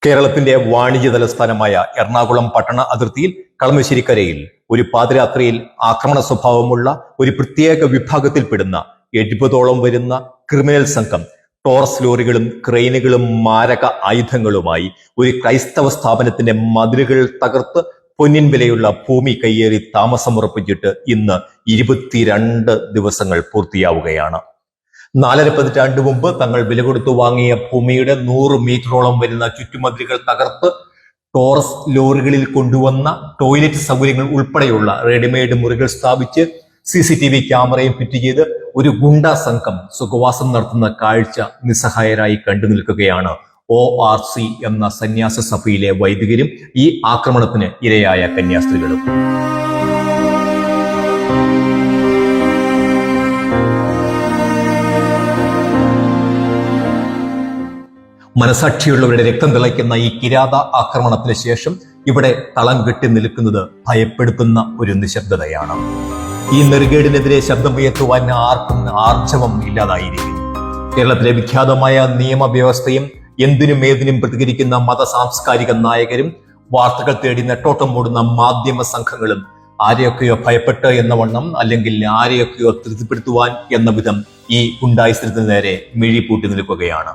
കേരളത്തിന്റെ വാണിജ്യ തലസ്ഥാനമായ എറണാകുളം പട്ടണ അതിർത്തിയിൽ കളമശ്ശേരിക്കരയിൽ ഒരു പാതിരാത്രിയിൽ ആക്രമണ സ്വഭാവമുള്ള ഒരു പ്രത്യേക വിഭാഗത്തിൽപ്പെടുന്ന 70ഓളം വരുന്ന ക്രിമിനൽ സംഘം ടോറസ് ലോറികളും ക്രെയിനുകളും മാരക ആയുധങ്ങളുമായി ഒരു ക്രൈസ്തവ സ്ഥാപനത്തിന്റെ മതിലുകൾ തകർത്ത് പൊന്നിൻ വിലയുള്ള ഭൂമി കയ്യേറി താമസമുറപ്പിച്ചിട്ട് ഇന്ന് 22 ദിവസങ്ങൾ പൂർത്തിയാവുകയാണ്. 4.5 പതിറ്റാണ്ട് മുമ്പ് തങ്ങൾ വില കൊടുത്തു വാങ്ങിയ ഭൂമിയുടെ 100 മീറ്ററോളം വരുന്ന ചുറ്റുമതിലുകൾ തകർത്ത് ടോറസ് ലോറികളിൽ കൊണ്ടുവന്ന ടോയ്ലറ്റ് സൗകര്യങ്ങൾ ഉൾപ്പെടെയുള്ള റെഡിമെയ്ഡ് മുറികൾ സ്ഥാപിച്ച് CCTV ക്യാമറയും ഫിറ്റ് ചെയ്ത് ഒരു ഗുണ്ടാ സംഘം സുഖവാസം നടത്തുന്ന കാഴ്ച നിസ്സഹായരായി കണ്ടു നിൽക്കുകയാണ് ORC എന്ന സന്യാസ സഭയിലെ വൈദികരും ഈ ആക്രമണത്തിന് ഇരയായ കന്യാസ്ത്രീകളും. മനസാക്ഷിയുള്ളവരുടെ രക്തം തിളയ്ക്കുന്ന ഈ കിരാത ആക്രമണത്തിന് ശേഷം ഇവിടെ തളം കെട്ടി നിൽക്കുന്നത് ഭയപ്പെടുത്തുന്ന ഒരു നിശബ്ദതയാണ്. ഈ നെറുകേടിനെതിരെ ശബ്ദമുയർത്തുവാൻ ആർക്കും ആർജവം ഇല്ലാതായിരിക്കുന്നു. കേരളത്തിലെ വിഖ്യാതമായ നിയമവ്യവസ്ഥയും എന്തിനും ഏതിനും പ്രതികരിക്കുന്ന മത സാംസ്കാരിക നായകരും വാർത്തകൾ തേടി നെട്ടോട്ടം ഓടുന്ന മാധ്യമ സംഘങ്ങളും ആരെയൊക്കെയോ ഭയപ്പെട്ട് എന്ന വണ്ണം അല്ലെങ്കിൽ ആരെയൊക്കെയോ തൃപ്തിപ്പെടുത്തുവാൻ എന്ന വിധം ഈ ഗുണ്ടായിസത്തിന് നേരെ മിഴിപൂട്ടി നിൽക്കുകയാണ്.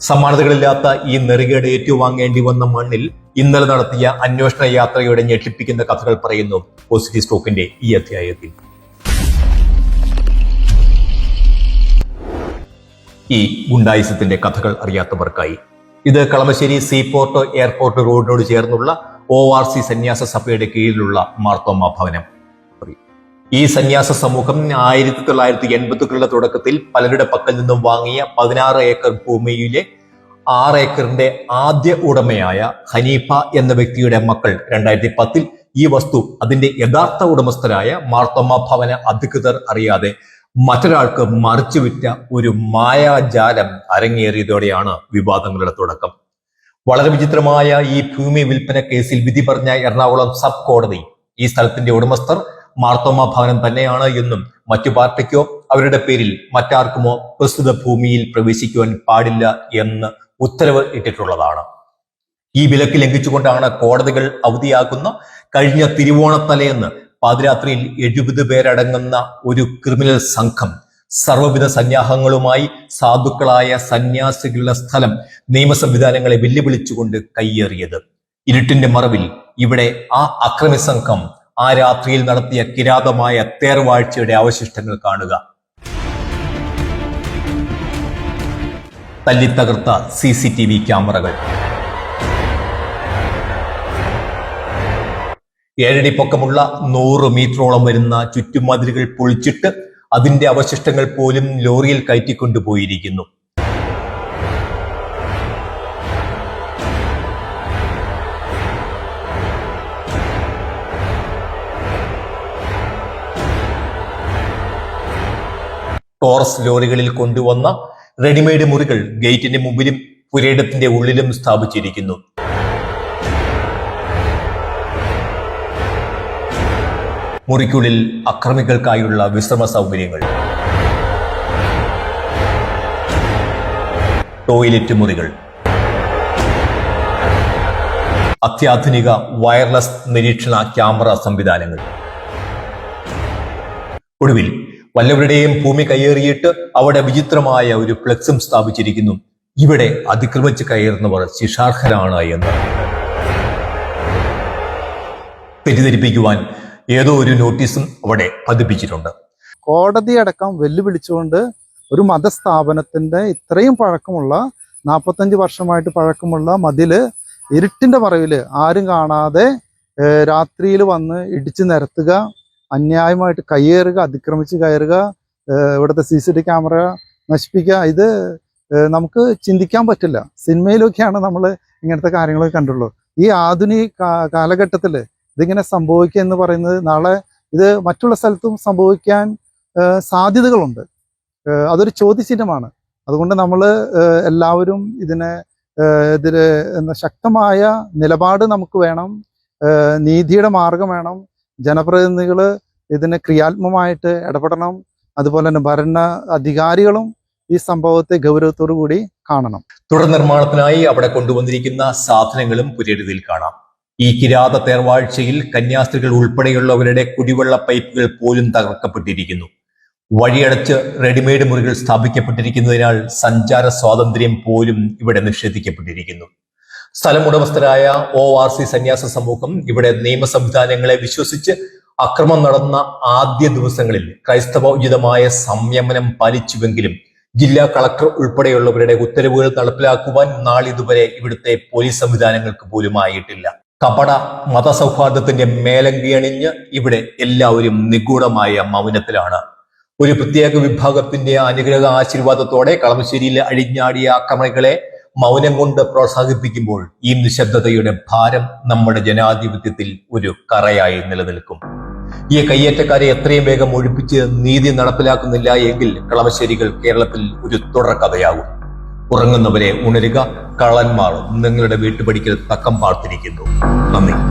സമാനതകളില്ലാത്ത ഈ നെറുകേട് ഏറ്റുവാങ്ങേണ്ടി വന്ന മണ്ണിൽ ഇന്നലെ നടത്തിയ അന്വേഷണ യാത്രയുടെ ഞെട്ടിപ്പിക്കുന്ന കഥകൾ പറയുന്നു പോസിറ്റീവ് സ്റ്റോക്കിന്റെ ഈ അധ്യായത്തിൽ. ഈ ഗുണ്ടായിസത്തിന്റെ കഥകൾ അറിയാത്തവർക്കായി, ഇത് കളമശ്ശേരി സീപോർട്ട് എയർപോർട്ട് റോഡിനോട് ചേർന്നുള്ള ORC സന്യാസ സഭയുടെ കീഴിലുള്ള മാർത്തോമ ഭവനം. ഈ സന്യാസ സമൂഹം 1980കളുടെ തുടക്കത്തിൽ പലരുടെ പക്കൽ നിന്നും വാങ്ങിയ 16 ഏക്കർ ഭൂമിയിലെ 6 ഏക്കറിന്റെ ആദ്യ ഉടമയായ ഹനീഫ എന്ന വ്യക്തിയുടെ മക്കൾ 2010 ഈ വസ്തു അതിന്റെ യഥാർത്ഥ ഉടമസ്ഥരായ മാർത്തോമ ഭവന അധികൃതർ അറിയാതെ മറ്റൊരാൾക്ക് മറിച്ചുവിറ്റ ഒരു മായാജാലം അരങ്ങേറിയതോടെയാണ് വിവാദങ്ങളുടെ തുടക്കം. വളരെ വിചിത്രമായ ഈ ഭൂമി വിൽപ്പന കേസിൽ വിധി പറഞ്ഞ എറണാകുളം സബ് കോടതി ഈ സ്ഥലത്തിന്റെ ഉടമസ്ഥർ മാർത്തോമ ഭവനം തന്നെയാണ് എന്നും മറ്റു പാർട്ടിക്കോ അവരുടെ പേരിൽ മറ്റാർക്കുമോ പ്രസ്തുത ഭൂമിയിൽ പ്രവേശിക്കുവാൻ പാടില്ല എന്ന് ഉത്തരവ് ഇട്ടിട്ടുള്ളതാണ്. ഈ വിലക്ക് ലംഘിച്ചുകൊണ്ടാണ് കോടതികൾ അവധിയാക്കുന്ന കഴിഞ്ഞ തിരുവോണത്തലേന്ന് പാതിരാത്രിയിൽ 70 പേരടങ്ങുന്ന ഒരു ക്രിമിനൽ സംഘം സർവ്വവിധ സന്നാഹങ്ങളുമായി സാധുക്കളായ സന്യാസികളുടെ സ്ഥലം നിയമ സംവിധാനങ്ങളെ വെല്ലുവിളിച്ചുകൊണ്ട് കയ്യേറിയത്. ഇരുട്ടിന്റെ മറവിൽ ഇവിടെ ആ അക്രമി സംഘം ആ രാത്രിയിൽ നടത്തിയ കിരാതമായ തേർവാഴ്ചയുടെ അവശിഷ്ടങ്ങൾ കാണുക. തല്ലിത്തകർത്ത CCTV ക്യാമറകൾ, 7 അടി പൊക്കമുള്ള 100 മീറ്ററോളം വരുന്ന ചുറ്റുമതിലുകൾ പൊളിച്ചിട്ട് അതിന്റെ അവശിഷ്ടങ്ങൾ പോലും ലോറിയിൽ കയറ്റിക്കൊണ്ടുപോയിരിക്കുന്നു. ടോറസ് ലോറികളിൽ കൊണ്ടുവന്ന റെഡിമെയ്ഡ് മുറികൾ ഗേറ്റിന്റെ മുമ്പിലും പുരയിടത്തിന്റെ ഉള്ളിലും സ്ഥാപിച്ചിരിക്കുന്നു. മുറിക്കുള്ളിൽ അക്രമികൾക്കായുള്ള വിശ്രമ സൗകര്യങ്ങൾ, ടോയ്ലറ്റ് മുറികൾ, അത്യാധുനിക വയർലെസ് നിരീക്ഷണ ക്യാമറ സംവിധാനങ്ങൾ. ഒടുവിൽ വല്ലവരുടെയും ഭൂമി കയ്യേറിയിട്ട് അവിടെ വിചിത്രമായ ഒരു ഫ്ലെക്സും സ്ഥാപിച്ചിരിക്കുന്നു. ഇവിടെ അതിക്രമിച്ച് കയറുന്നവർ ശിക്ഷാർഹരാണ് എന്ന് തെറ്റിദ്ധരിപ്പിക്കുവാൻ ഏതോ ഒരു നോട്ടീസും അവിടെ പതിപ്പിച്ചിട്ടുണ്ട്. കോടതി അടക്കം വെല്ലുവിളിച്ചുകൊണ്ട് ഒരു മതസ്ഥാപനത്തിന്റെ ഇത്രയും പഴക്കമുള്ള 45 വർഷമായിട്ട് പഴക്കമുള്ള മതില് ഇരുട്ടിന്റെ മറവില് ആരും കാണാതെ രാത്രിയിൽ വന്ന് ഇടിച്ചു നിരത്തുക, അന്യായമായിട്ട് കയ്യേറുക, അതിക്രമിച്ച് കയറുക, ഇവിടുത്തെ CCTV ക്യാമറ നശിപ്പിക്കുക, ഇത് നമുക്ക് ചിന്തിക്കാൻ പറ്റില്ല. സിനിമയിലൊക്കെയാണ് നമ്മൾ ഇങ്ങനത്തെ കാര്യങ്ങളൊക്കെ കണ്ടുള്ളൂ. ഈ ആധുനിക കാലഘട്ടത്തിൽ ഇതിങ്ങനെ സംഭവിക്കുക എന്ന് പറയുന്നത് നാളെ ഇത് മറ്റുള്ള സ്ഥലത്തും സംഭവിക്കാൻ സാധ്യതകളുണ്ട്. അതൊരു ചോദ്യചിഹ്നമാണ്. അതുകൊണ്ട് നമ്മൾ എല്ലാവരും ഇതിനെതിരെ ശക്തമായ നിലപാട് നമുക്ക് വേണം. നീതിയുടെ മാർഗം വേണം. ജനപ്രതിനിധികൾ ഇതിന് ക്രിയാത്മകമായിട്ട് ഇടപെടണം. അതുപോലെ തന്നെ ഭരണ അധികാരികളും ഈ സംഭവത്തെ ഗൗരവത്തോടു കൂടി കാണണം. തുടർ നിർമ്മാണത്തിനായി അവിടെ കൊണ്ടുവന്നിരിക്കുന്ന സാധനങ്ങളും പുരയിടത്തിൽ കാണാം. ഈ കിരാത തേർവാഴ്ചയിൽ കന്യാസ്ത്രീകൾ ഉൾപ്പെടെയുള്ളവരുടെ കുടിവെള്ള പൈപ്പുകൾ പോലും തകർക്കപ്പെട്ടിരിക്കുന്നു. വഴിയടച്ച് റെഡിമെയ്ഡ് മുറികൾ സ്ഥാപിക്കപ്പെട്ടിരിക്കുന്നതിനാൽ സഞ്ചാര സ്വാതന്ത്ര്യം പോലും ഇവിടെ നിഷേധിക്കപ്പെട്ടിരിക്കുന്നു. സ്ഥലമുടമസ്ഥരായ ORC സന്യാസ സമൂഹം ഇവിടെ നിയമ സംവിധാനങ്ങളെ വിശ്വസിച്ച് അക്രമം നടന്ന ആദ്യ ദിവസങ്ങളിൽ ക്രൈസ്തവോചിതമായ സംയമനം പാലിച്ചുവെങ്കിലും ജില്ലാ കളക്ടർ ഉൾപ്പെടെയുള്ളവരുടെ ഉത്തരവുകൾ നടപ്പിലാക്കുവാൻ നാളിതുവരെ ഇവിടുത്തെ പോലീസ് സംവിധാനങ്ങൾക്ക് പോലും ആയിട്ടില്ല. കപട മതസൗഹാർദ്ദത്തിന്റെ മേലങ്കി അണിഞ്ഞ് ഇവിടെ എല്ലാവരും നിഗൂഢമായ മൗനത്തിലാണ്. ഒരു പ്രത്യേക വിഭാഗത്തിന്റെ അനുഗ്രഹ ആശീർവാദത്തോടെ കളമശ്ശേരിയിലെ അഴിഞ്ഞാടിയ ആക്രമണികളെ മൗനം കൊണ്ട് പ്രോത്സാഹിപ്പിക്കുമ്പോൾ ഈ നിശബ്ദതയുടെ ഭാരം നമ്മുടെ ജനാധിപത്യത്തിൽ ഒരു കറയായി നിലനിൽക്കും. ഈ കയ്യേറ്റക്കാരെ എത്രയും വേഗം ഒഴിപ്പിച്ച് നീതി നടപ്പിലാക്കുന്നില്ല എങ്കിൽ കളമശ്ശേരികൾ കേരളത്തിൽ ഒരു തുടർ കഥയാകും. ഉറങ്ങുന്നവരെ ഉണരുക, കള്ളന്മാർ നിങ്ങളുടെ വീട്ടുപടിക്കൽ തക്കം പാർത്തിരിക്കുന്നു. നന്ദി.